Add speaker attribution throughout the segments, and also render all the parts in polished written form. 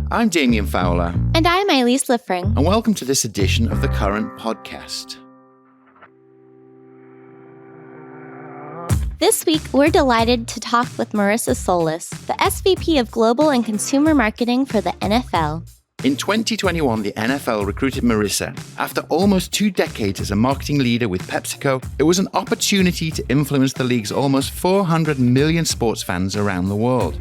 Speaker 1: I'm Damien Fowler.
Speaker 2: And I'm Eileen Liffring.
Speaker 1: And welcome to this edition of The Current Podcast.
Speaker 2: This week, we're delighted to talk with Marissa Solis, the SVP of Global and Consumer Marketing for the NFL.
Speaker 1: In 2021, the NFL recruited Marissa. After almost 2 decades as a marketing leader with PepsiCo, it was an opportunity to influence the league's almost 400 million sports fans around the world.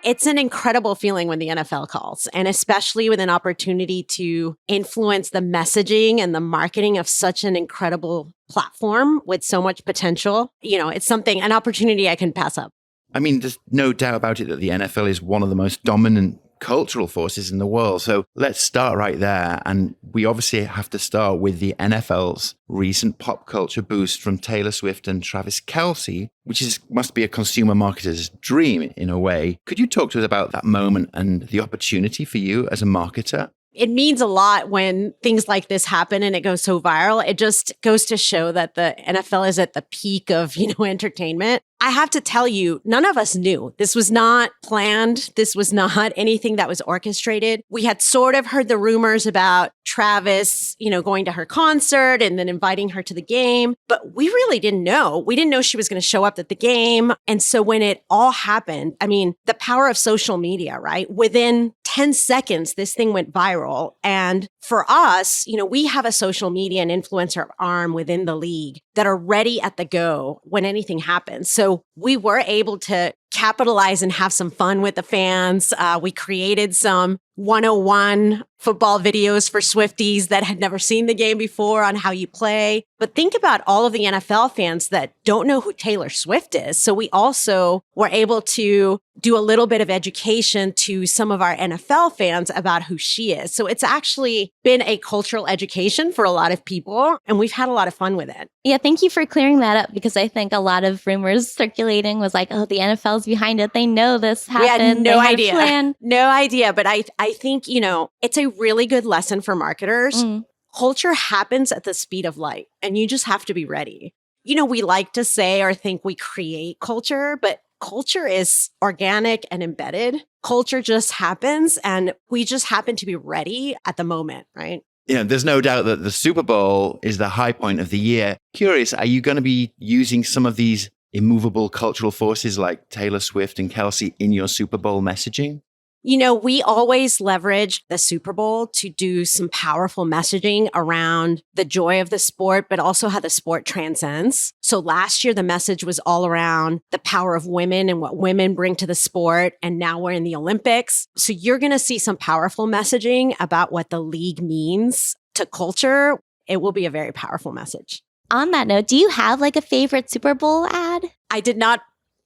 Speaker 3: It's an incredible feeling when the NFL calls, and especially with an opportunity to influence the messaging and the marketing of such an incredible platform with so much potential. You know, it's an opportunity I can pass up.
Speaker 1: I mean, there's no doubt about it that the NFL is one of the most dominant cultural forces in the world. So let's start right there. And we obviously have to start with the NFL's recent pop culture boost from Taylor Swift and Travis Kelce, which must be a consumer marketer's dream in a way. Could you talk to us about that moment and the opportunity for you as a marketer?
Speaker 3: It means a lot when things like this happen and it goes so viral. It just goes to show that the NFL is at the peak of, entertainment. I have to tell you, none of us knew. This was not planned. This was not anything that was orchestrated. We had sort of heard the rumors about Travis, going to her concert and then inviting her to the game, but we really didn't know. We didn't know she was going to show up at the game. And so when it all happened, the power of social media, right? Within 10 seconds, this thing went viral. And for us, we have a social media and influencer arm within the league that are ready at the go when anything happens. So we were able to capitalize and have some fun with the fans. We created some 101 football videos for Swifties that had never seen the game before on how you play. But think about all of the NFL fans that don't know who Taylor Swift is. So we also were able to do a little bit of education to some of our NFL fans about who she is. So it's actually been a cultural education for a lot of people, and we've had a lot of fun with it.
Speaker 2: Yeah, thank you for clearing that up, because I think a lot of rumors circulating was like, oh, the NFL's behind it. They know this happened.
Speaker 3: We had no idea. No idea. But I think, it's a really good lesson for marketers. Culture happens at the speed of light, and you just have to be ready. We like to say or think we create culture, but culture is organic and embedded. Culture just happens, and we just happen to be ready at the moment, right?
Speaker 1: There's no doubt that the Super Bowl is the high point of the year. Curious, are you going to be using some of these immovable cultural forces like Taylor Swift and Kelce in your Super Bowl messaging?
Speaker 3: We always leverage the Super Bowl to do some powerful messaging around the joy of the sport, but also how the sport transcends. So last year, the message was all around the power of women and what women bring to the sport. And now we're in the Olympics. So you're going to see some powerful messaging about what the league means to culture. It will be a very powerful message.
Speaker 2: On that note, do you have a favorite Super Bowl ad?
Speaker 3: I did not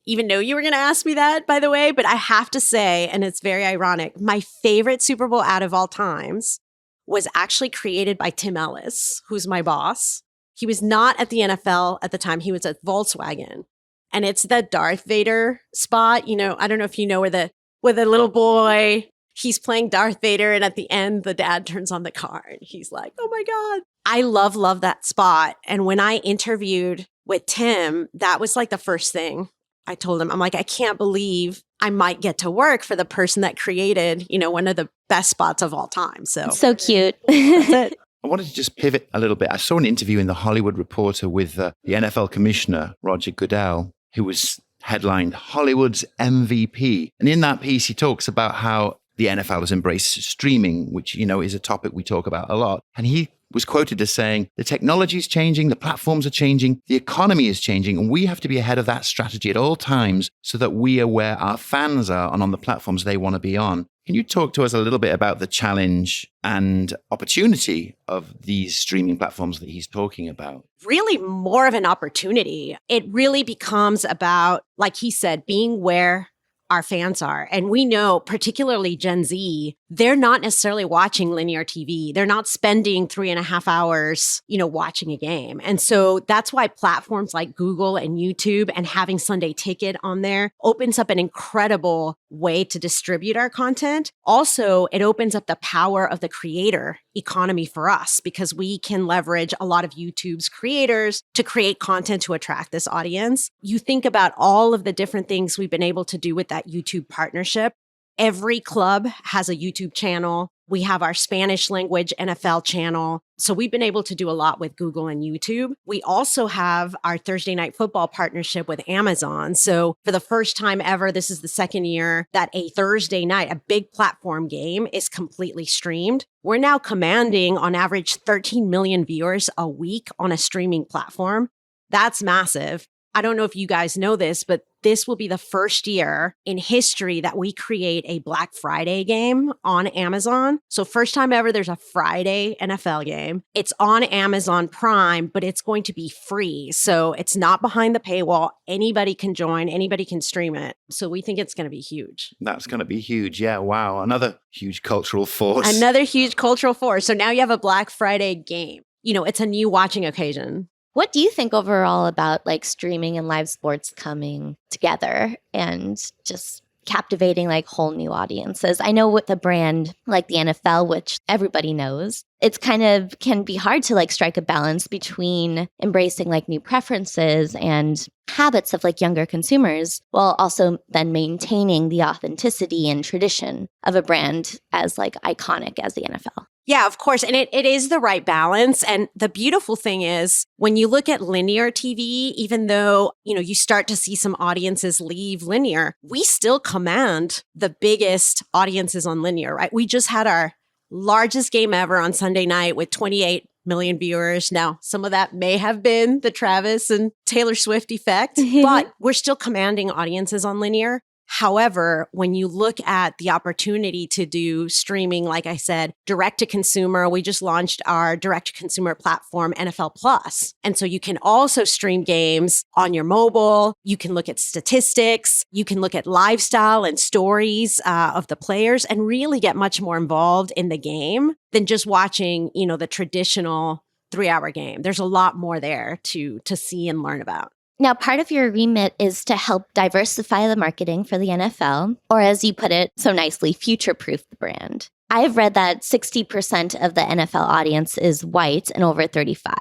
Speaker 3: even know you were going to ask me that, by the way, but I have to say, and it's very ironic, my favorite Super Bowl ad of all times was actually created by Tim Ellis, who's my boss. He was not at the NFL at the time. He was at Volkswagen. And it's the Darth Vader spot. I don't know if you know where the little boy, he's playing Darth Vader, and at the end, the dad turns on the car and he's like, oh my God. I love that spot. And when I interviewed with Tim, that was the first thing I told him. I'm like, I can't believe I might get to work for the person that created, one of the best spots of all time.
Speaker 2: So cute.
Speaker 3: That's it.
Speaker 1: I wanted to just pivot a little bit. I saw an interview in The Hollywood Reporter with the NFL commissioner, Roger Goodell, who was headlined Hollywood's MVP. And in that piece, he talks about how the NFL has embraced streaming, which, is a topic we talk about a lot. And he was quoted as saying, the technology is changing, the platforms are changing, the economy is changing, and we have to be ahead of that strategy at all times so that we are where our fans are and on the platforms they want to be on. Can you talk to us a little bit about the challenge and opportunity of these streaming platforms that he's talking about?
Speaker 3: Really more of an opportunity. It really becomes about, like he said, being where our fans are. And we know, particularly Gen Z, they're not necessarily watching linear TV. They're not spending 3.5 hours, watching a game. And so that's why platforms like Google and YouTube and having Sunday Ticket on there opens up an incredible way to distribute our content. Also, it opens up the power of the creator economy for us because we can leverage a lot of YouTube's creators to create content to attract this audience. You think about all of the different things we've been able to do with that YouTube partnership. Every club has a YouTube channel. We have our Spanish language NFL channel. So we've been able to do a lot with Google and YouTube. We also have our Thursday Night Football partnership with Amazon. So for the first time ever, this is the second year that a Thursday night, a big platform game is completely streamed. We're now commanding on average 13 million viewers a week on a streaming platform. That's massive. I don't know if you guys know this, but this will be the first year in history that we create a Black Friday game on Amazon. So first time ever, there's a Friday NFL game. It's on Amazon Prime, but it's going to be free. So it's not behind the paywall. Anybody can join, anybody can stream it. So we think it's going to be huge.
Speaker 1: That's going to be huge. Yeah. Wow. Another huge cultural force.
Speaker 3: Another huge cultural force. So now you have a Black Friday game. It's a new watching occasion.
Speaker 2: What do you think overall about like streaming and live sports coming together and just captivating like whole new audiences? I know with a brand like the NFL, which everybody knows, it's kind of can be hard to like strike a balance between embracing like new preferences and habits of like younger consumers while also then maintaining the authenticity and tradition of a brand as like iconic as the NFL.
Speaker 3: Yeah, of course. And it is the right balance. And the beautiful thing is when you look at linear TV, even though, you start to see some audiences leave linear, we still command the biggest audiences on linear, right? We just had our largest game ever on Sunday night with 28 million viewers. Now, some of that may have been the Travis and Taylor Swift effect, but we're still commanding audiences on linear. However, when you look at the opportunity to do streaming, like I said, direct to consumer, we just launched our direct to consumer platform, NFL Plus. And so you can also stream games on your mobile. You can look at statistics. You can look at lifestyle and stories of the players and really get much more involved in the game than just watching, the traditional 3-hour game. There's a lot more there to see and learn about.
Speaker 2: Now, part of your remit is to help diversify the marketing for the NFL, or as you put it so nicely, future-proof the brand. I've read that 60% of the NFL audience is white and over 35.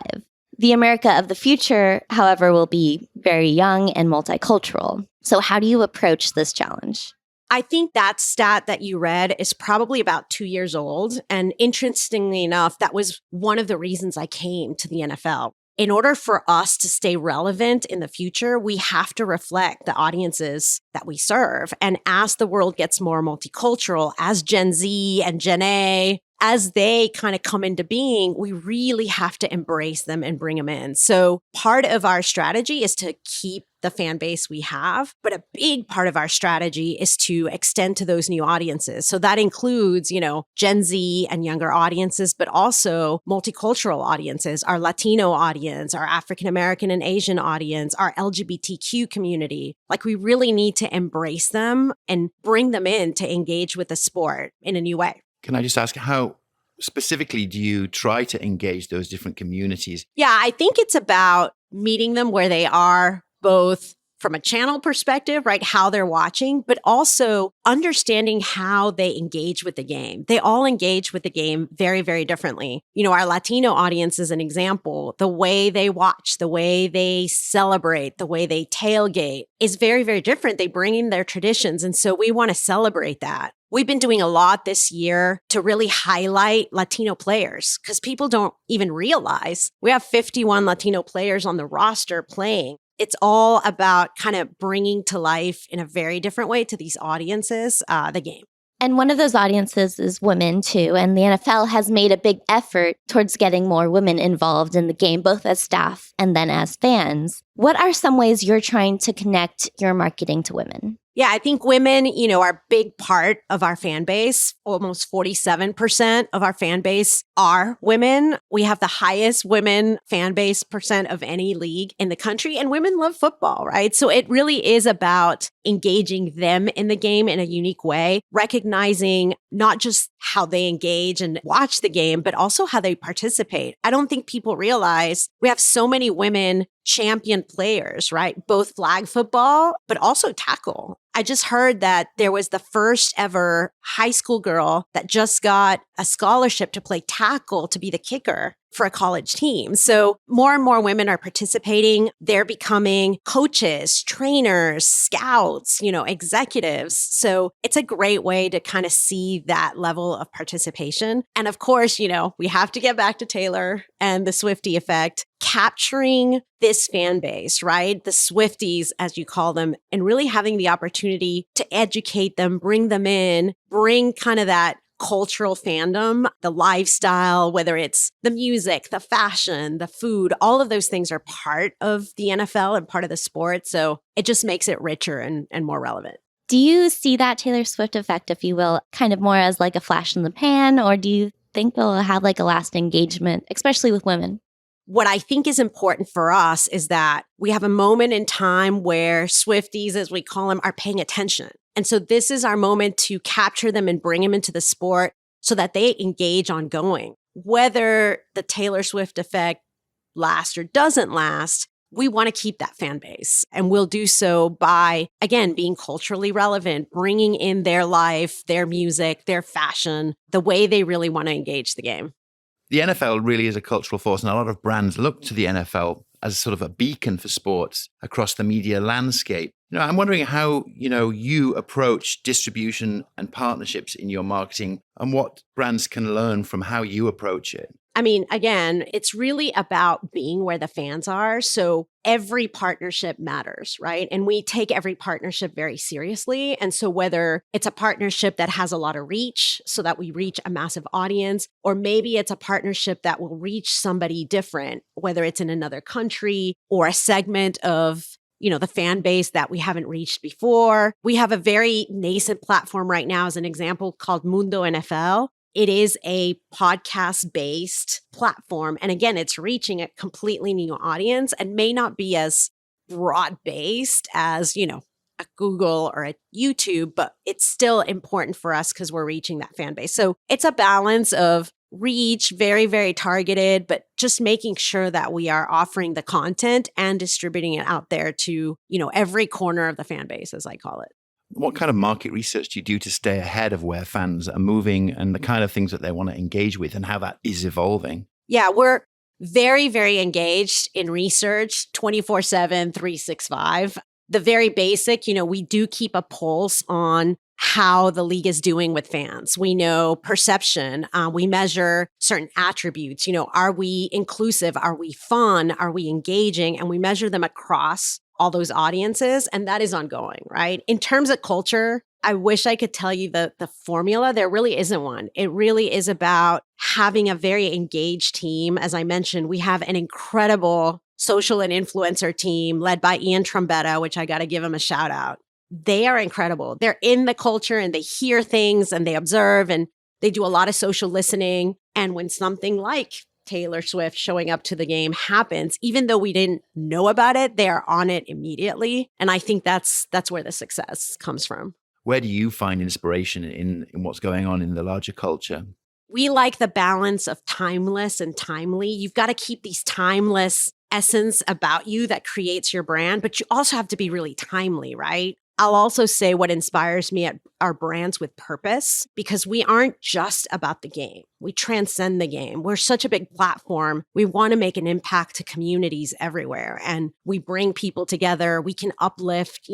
Speaker 2: The America of the future, however, will be very young and multicultural. So how do you approach this challenge?
Speaker 3: I think that stat that you read is probably about 2 years old. And interestingly enough, that was one of the reasons I came to the NFL. In order for us to stay relevant in the future, we have to reflect the audiences that we serve. And as the world gets more multicultural, as Gen Z and Gen A, as they kind of come into being, we really have to embrace them and bring them in. So part of our strategy is to keep the fan base we have, but a big part of our strategy is to extend to those new audiences. So that includes, Gen Z and younger audiences, but also multicultural audiences, our Latino audience, our African American and Asian audience, our LGBTQ community. Like we really need to embrace them and bring them in to engage with the sport in a new way.
Speaker 1: Can I just ask, how specifically do you try to engage those different communities?
Speaker 3: Yeah, I think it's about meeting them where they are, both from a channel perspective, right? How they're watching, but also understanding how they engage with the game. They all engage with the game very, very differently. Our Latino audience is an example. The way they watch, the way they celebrate, the way they tailgate is very, very different. They bring in their traditions. And so we want to celebrate that. We've been doing a lot this year to really highlight Latino players because people don't even realize we have 51 Latino players on the roster playing. It's all about kind of bringing to life in a very different way to these audiences, the game.
Speaker 2: And one of those audiences is women too. And the NFL has made a big effort towards getting more women involved in the game, both as staff and then as fans. What are some ways you're trying to connect your marketing to women?
Speaker 3: Yeah, I think women, are a big part of our fan base. Almost 47% of our fan base are women. We have the highest women fan base percent of any league in the country, and women love football, right? So it really is about engaging them in the game in a unique way, recognizing not just how they engage and watch the game, but also how they participate. I don't think people realize we have so many women champion players, right? Both flag football, but also tackle. I just heard that there was the first ever high school girl that just got a scholarship to play tackle to be the kicker for a college team. So more and more women are participating. They're becoming coaches, trainers, scouts, executives. So it's a great way to kind of see that level of participation. And of course, we have to get back to Taylor and the Swiftie effect, capturing this fan base, right? The Swifties, as you call them, and really having the opportunity to educate them, bring them in, bring kind of that cultural fandom, the lifestyle, whether it's the music, the fashion, the food, all of those things are part of the NFL and part of the sport. So it just makes it richer and more relevant.
Speaker 2: Do you see that Taylor Swift effect, if you will, kind of more as like a flash in the pan, or do you think it'll have like a lasting engagement, especially with women?
Speaker 3: What I think is important for us is that we have a moment in time where Swifties, as we call them, are paying attention. And so this is our moment to capture them and bring them into the sport so that they engage ongoing. Whether the Taylor Swift effect lasts or doesn't last, we want to keep that fan base. And we'll do so by, again, being culturally relevant, bringing in their life, their music, their fashion, the way they really want to engage the game.
Speaker 1: The NFL really is a cultural force, and a lot of brands look to the NFL as sort of a beacon for sports across the media landscape. I'm wondering how, you approach distribution and partnerships in your marketing and what brands can learn from how you approach it.
Speaker 3: I mean, again, it's really about being where the fans are. So every partnership matters, right? And we take every partnership very seriously. And so whether it's a partnership that has a lot of reach so that we reach a massive audience, or maybe it's a partnership that will reach somebody different, whether it's in another country or a segment of the fan base that we haven't reached before. We have a very nascent platform right now, as an example, called Mundo NFL. It is a podcast-based platform. And again, it's reaching a completely new audience and may not be as broad-based as, a Google or a YouTube, but it's still important for us because we're reaching that fan base. So it's a balance of reach, very, very targeted, but just making sure that we are offering the content and distributing it out there to, every corner of the fan base, as I call it.
Speaker 1: What kind of market research do you do to stay ahead of where fans are moving and the kind of things that they want to engage with and how that is evolving?
Speaker 3: Yeah, we're very, very engaged in research 24/7, 365. The very basic, we do keep a pulse on how the league is doing with fans. We know perception. We measure certain attributes. Are we inclusive? Are we fun? Are we engaging? And we measure them across all those audiences. And that is ongoing, right? In terms of culture, I wish I could tell you the formula. There really isn't one. It really is about having a very engaged team. As I mentioned, we have an incredible social and influencer team led by Ian Trombetta, which I got to give him a shout out. They are incredible. They're in the culture and they hear things and they observe and they do a lot of social listening. And when something like Taylor Swift showing up to the game happens, even though we didn't know about it, they are on it immediately. And I think that's where the success comes from.
Speaker 1: Where do you find inspiration in what's going on in the larger culture?
Speaker 3: We like the balance of timeless and timely. You've got to keep these timeless essence about you that creates your brand, but you also have to be really timely, right? I'll also say what inspires me at our brands with purpose, because we aren't just about the game. We transcend the game. We're such a big platform. We want to make an impact to communities everywhere. And we bring people together. We can uplift,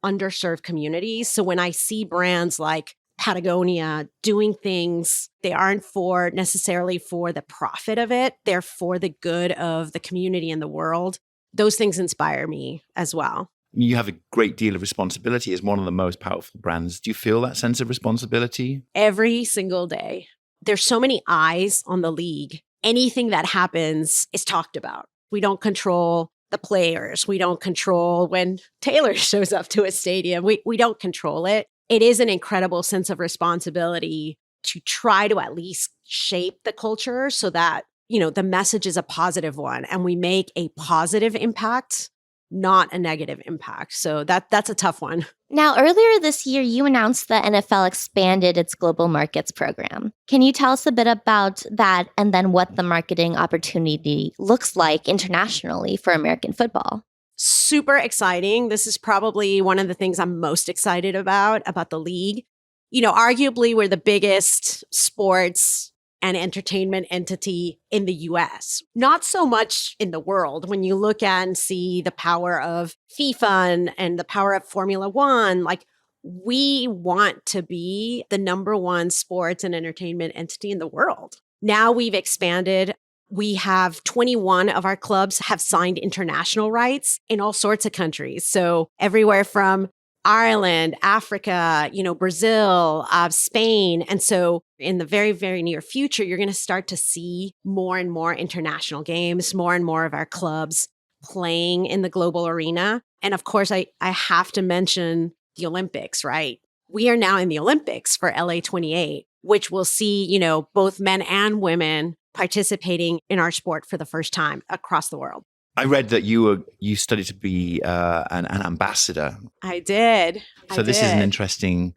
Speaker 3: underserved communities. So when I see brands like Patagonia doing things, they aren't necessarily for the profit of it. They're for the good of the community and the world. Those things inspire me as well.
Speaker 1: You have a great deal of responsibility as one of the most powerful brands. Do you feel that sense of responsibility?
Speaker 3: Every single day. There's so many eyes on the league. Anything that happens is talked about. We don't control the players. We don't control when Taylor shows up to a stadium. We don't control it. It is an incredible sense of responsibility to try to at least shape the culture so that, the message is a positive one and we make a positive impact, not a negative impact. So that's a tough one.
Speaker 2: Now, earlier this year, you announced the NFL expanded its global markets program. Can you tell us a bit about that and then what the marketing opportunity looks like internationally for American football?
Speaker 3: Super exciting. This is probably one of the things I'm most excited about the league. Arguably, we're the biggest sports and entertainment entity in the US. Not so much in the world. When you look at and see the power of FIFA and the power of Formula One, we want to be the number one sports and entertainment entity in the world. Now we've expanded. We have 21 of our clubs have signed international rights in all sorts of countries. So everywhere from Ireland, Africa, Brazil, Spain. And so in the very, very near future, you're going to start to see more and more international games, more and more of our clubs playing in the global arena. And of course, I have to mention the Olympics, right? We are now in the Olympics for LA 28, which will see, both men and women participating in our sport for the first time across the world.
Speaker 1: I read that you studied to be an ambassador.
Speaker 3: I did.
Speaker 1: So this is an interesting,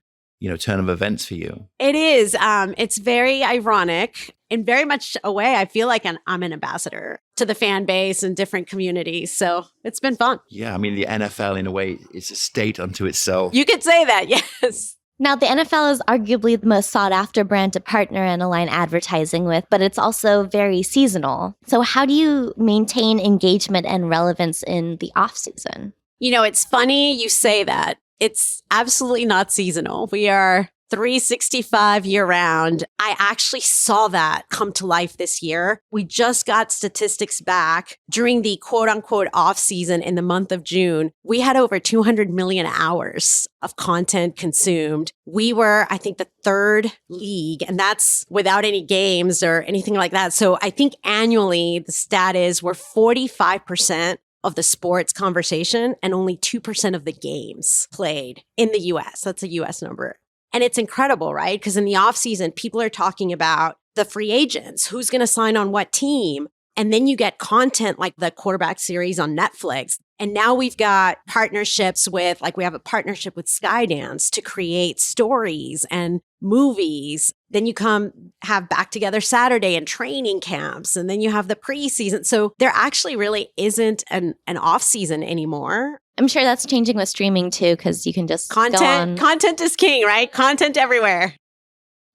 Speaker 1: turn of events for you.
Speaker 3: It is. It's very ironic. In very much a way, I feel like I'm an ambassador to the fan base and different communities. So it's been fun.
Speaker 1: Yeah, I mean, the NFL, in a way, is a state unto itself.
Speaker 3: You could say that, yes.
Speaker 2: Now, the NFL is arguably the most sought-after brand to partner and align advertising with, but it's also very seasonal. So how do you maintain engagement and relevance in the off-season?
Speaker 3: It's funny you say that. It's absolutely not seasonal. We are 365 year-round. I actually saw that come to life this year. We just got statistics back during the quote-unquote off-season in the month of June. We had over 200 million hours of content consumed. We were, I think, the third league, and that's without any games or anything like that. So I think annually, the stat is we're 45% of the sports conversation and only 2% of the games played in the US. That's a US number. And it's incredible, right? Because in the offseason, people are talking about the free agents, who's going to sign on what team. And then you get content like the quarterback series on Netflix. And now we've got partnerships with, we have a partnership with Skydance to create stories and movies. Then you come have Back Together Saturday and training camps. And then you have the preseason. So there actually really isn't an off season anymore.
Speaker 2: I'm sure that's changing with streaming too, because you can just
Speaker 3: Content is king, right? Content everywhere.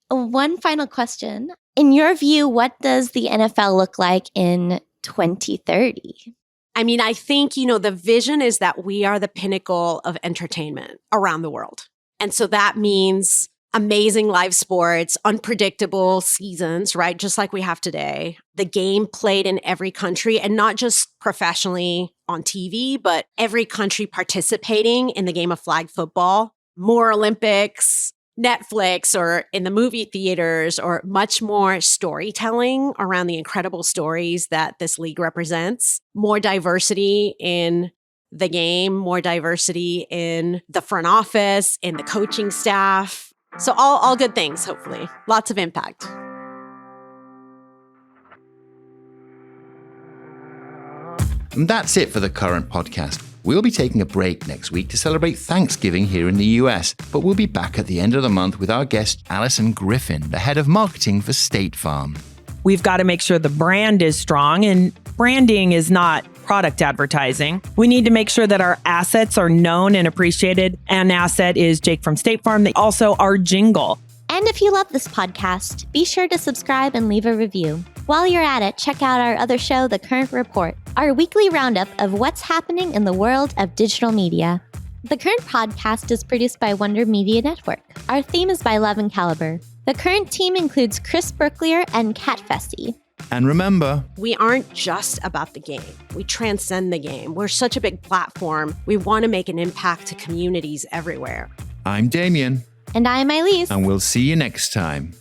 Speaker 2: One final question. In your view, what does the NFL look like in 2030?
Speaker 3: I mean, I think, the vision is that we are the pinnacle of entertainment around the world. And so that means amazing live sports, unpredictable seasons, right? Just like we have today. The game played in every country and not just professionally on TV, but every country participating in the game of flag football. More Olympics, Netflix, or in the movie theaters, or much more storytelling around the incredible stories that this league represents. More diversity in the game, more diversity in the front office, in the coaching staff. So all good things, hopefully. Lots of impact.
Speaker 1: And that's it for the current podcast. We'll be taking a break next week to celebrate Thanksgiving here in the US, but we'll be back at the end of the month with our guest, Alison Griffin, the head of marketing for State Farm.
Speaker 4: We've got to make sure the brand is strong, and branding is not product advertising. We need to make sure that our assets are known and appreciated. An asset is Jake from State Farm, also our jingle.
Speaker 2: And if you love this podcast, be sure to subscribe and leave a review. While you're at it, check out our other show, The Current Report, our weekly roundup of what's happening in the world of digital media. The Current podcast is produced by Wonder Media Network. Our theme is by Love and Caliber. The Current team includes Chris Berklier and Kat Fessy.
Speaker 1: And remember,
Speaker 3: we aren't just about the game. We transcend the game. We're such a big platform. We want to make an impact to communities everywhere.
Speaker 1: I'm Damien.
Speaker 2: And I'm Elise.
Speaker 1: And we'll see you next time.